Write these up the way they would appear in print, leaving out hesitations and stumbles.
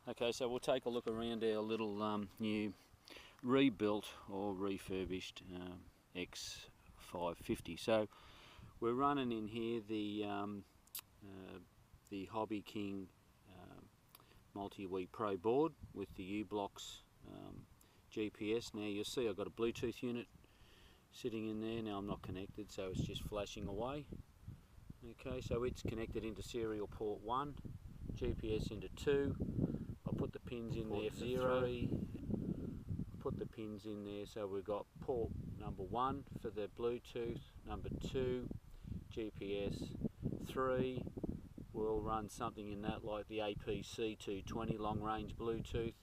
Okay, so we'll take a look around our little new rebuilt or refurbished X550. So we're running in here the Hobbyking Multiwii Pro board with the U-Blocks GPS. Now you'll see I've got a Bluetooth unit sitting in there. Now I'm not connected, so it's just flashing away. Okay, so it's connected into serial port 1, GPS into 2. I'll put the pins in there, 3. Put the pins in there, so we've got port number 1 for the Bluetooth, number 2 GPS, 3 we'll run something in that like the APC220 long range Bluetooth,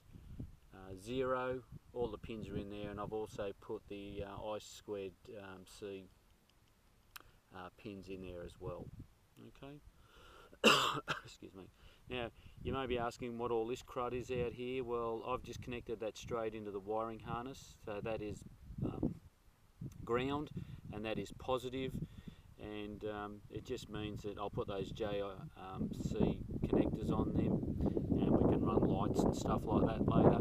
0, all the pins are in there, and I've also put the I2C pins in there as well. Okay. Excuse me. Now you may be asking what all this crud is out here. Well, I've just connected that straight into the wiring harness, so that is ground and that is positive, and it just means that I'll put those JC connectors on them and we can run lights and stuff like that later.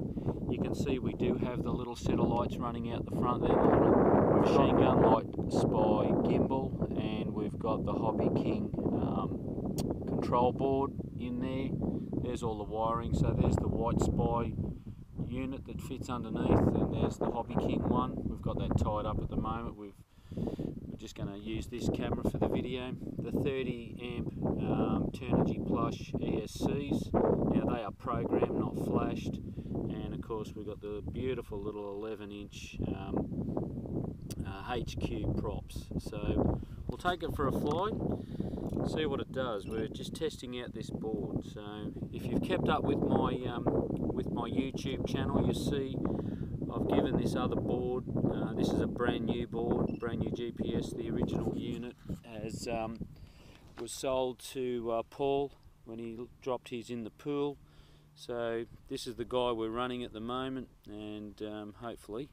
You can see we do have the little set of lights running out the front there, the machine gun light spy gimbal, and we've got the Hobbyking control board in there. There's all the wiring, so there's the Witespy unit that fits underneath, and there's the Hobbyking one. We've got that tied up at the moment. We're just going to use this camera for the video. The 30 amp Touchy Plush ESCs, now they are programmed, not flashed, and of course we've got the beautiful little 11-inch HQ props. So we'll take it for a fly, see what it does. We're just testing out this board. So if you've kept up with my YouTube channel, you see I've given this other board, this is a brand new board, brand new GPS. The original unit was sold to Paul when he dropped his in the pool. So this is the guy we're running at the moment, and hopefully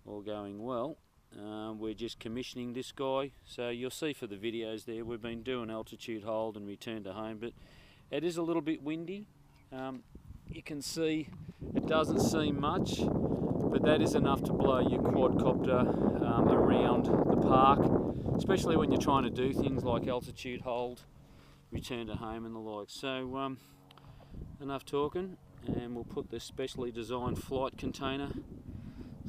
all going well. We're just commissioning this guy, so you'll see for the videos there we've been doing altitude hold and return to home, but it is a little bit windy. You can see it doesn't seem much, but that is enough to blow your quadcopter around the park, especially when you're trying to do things like altitude hold, return to home and the like. So enough talking, and we'll put this specially designed flight container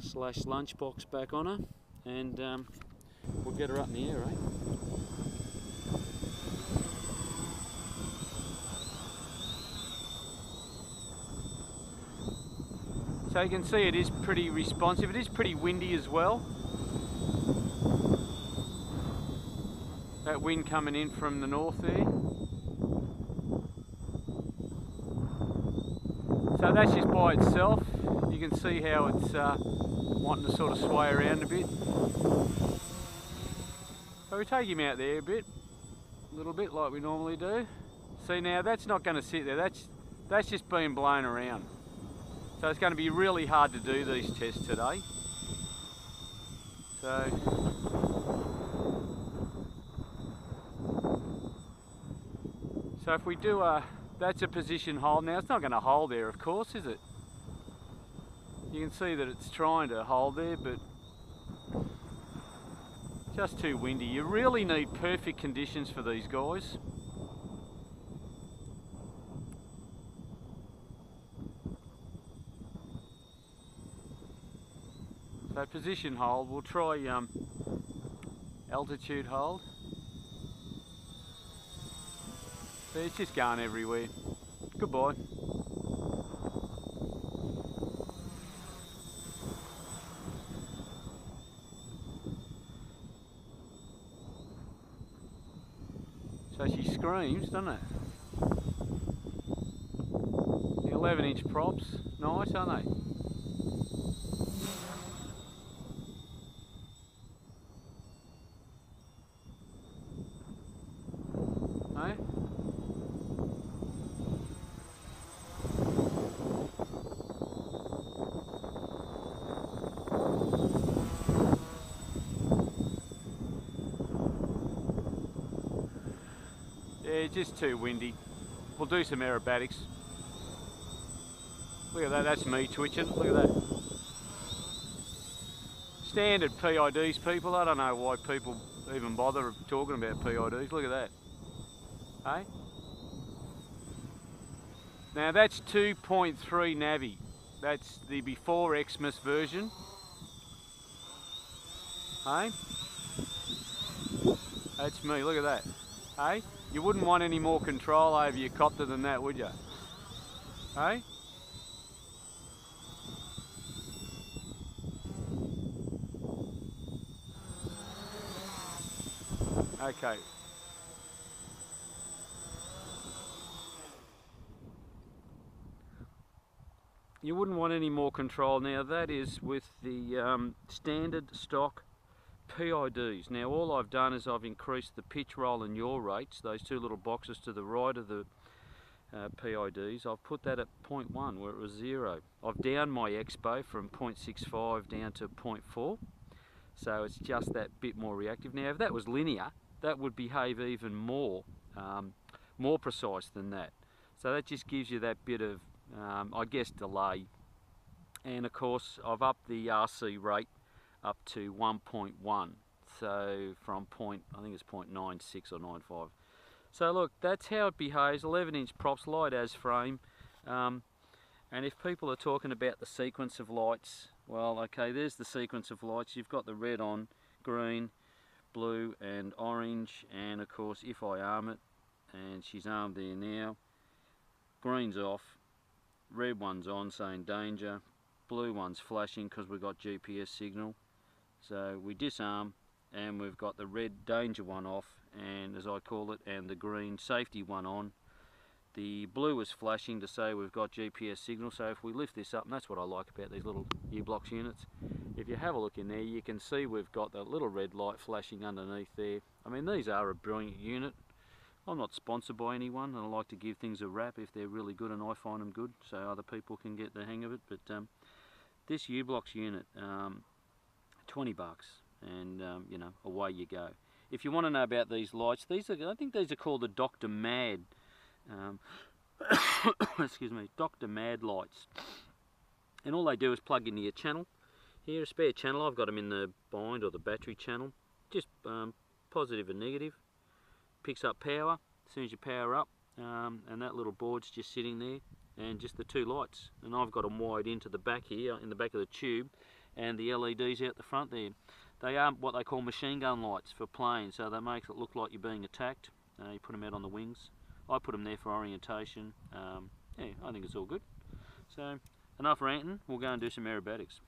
/ lunchbox back on her, and we'll get her up in the air, eh? So you can see it is pretty responsive. It is pretty windy as well. That wind coming in from the north there. So that's just by itself. You can see how it's wanting to sort of sway around a bit. So we take him out there a little bit like we normally do. See, now that's not going to sit there. That's just being blown around. So it's going to be really hard to do these tests today. So if we do that's a position hold. Now it's not going to hold there, of course, is it? You can see that it's trying to hold there, but just too windy. You really need perfect conditions for these guys. So position hold, we'll try altitude hold. So it's just going everywhere. Goodbye. So she screams, doesn't it? The 11-inch props, nice, aren't they? Yeah, just too windy. We'll do some aerobatics. Look at that, that's me twitching, look at that. Standard PIDs, people. I don't know why people even bother talking about PIDs. Look at that. Hey? Now that's 2.3 Navi. That's the before Alexmos version. Hey? That's me, look at that. Hey? You wouldn't want any more control over your copter than that, would you? Hey? Okay. You wouldn't want any more control. Now that is with the standard stock PIDs. Now all I've done is I've increased the pitch, roll and yaw rates, those two little boxes to the right of the PIDs. I've put that at 0.1 where it was 0. I've downed my Expo from 0.65 down to 0.4, so it's just that bit more reactive. Now if that was linear, that would behave even more precise than that. So that just gives you that bit of I guess delay. And of course I've upped the RCrate up to 1.1, so from I think it's 0.96 or 95. So look, that's how it behaves. 11-inch props, light as frame. And if people are talking about the sequence of lights, well, okay, there's the sequence of lights. You've got the red on, green, blue and orange, and of course if I arm it, and she's armed there now, green's off, red one's on saying danger, blue one's flashing because we've got GPS signal. So we disarm and we've got the red danger one off, and as I call it, and the green safety one on. The blue is flashing to say we've got GPS signal. So if we lift this up, and that's what I like about these little U-Blocks units, if you have a look in there you can see we've got the little red light flashing underneath there. I mean, these are a brilliant unit. I'm not sponsored by anyone, and I like to give things a rap if they're really good and I find them good, so other people can get the hang of it. But this U-Blocks unit, 20 bucks, and you know, away you go. If you want to know about these lights, these are, I think these are called the Dr. Mad, excuse me, Dr. Mad lights. And all they do is plug into your channel. Here, a spare channel. I've got them in the bind or the battery channel. Just positive and negative. Picks up power as soon as you power up, and that little board's just sitting there, and just the two lights. And I've got them wired into the back here, in the back of the tube, and the LEDs out the front there. They are what they call machine gun lights for planes, so that makes it look like you're being attacked. You put them out on the wings. I put them there for orientation. Yeah, I think it's all good. So enough ranting, we'll go and do some aerobatics.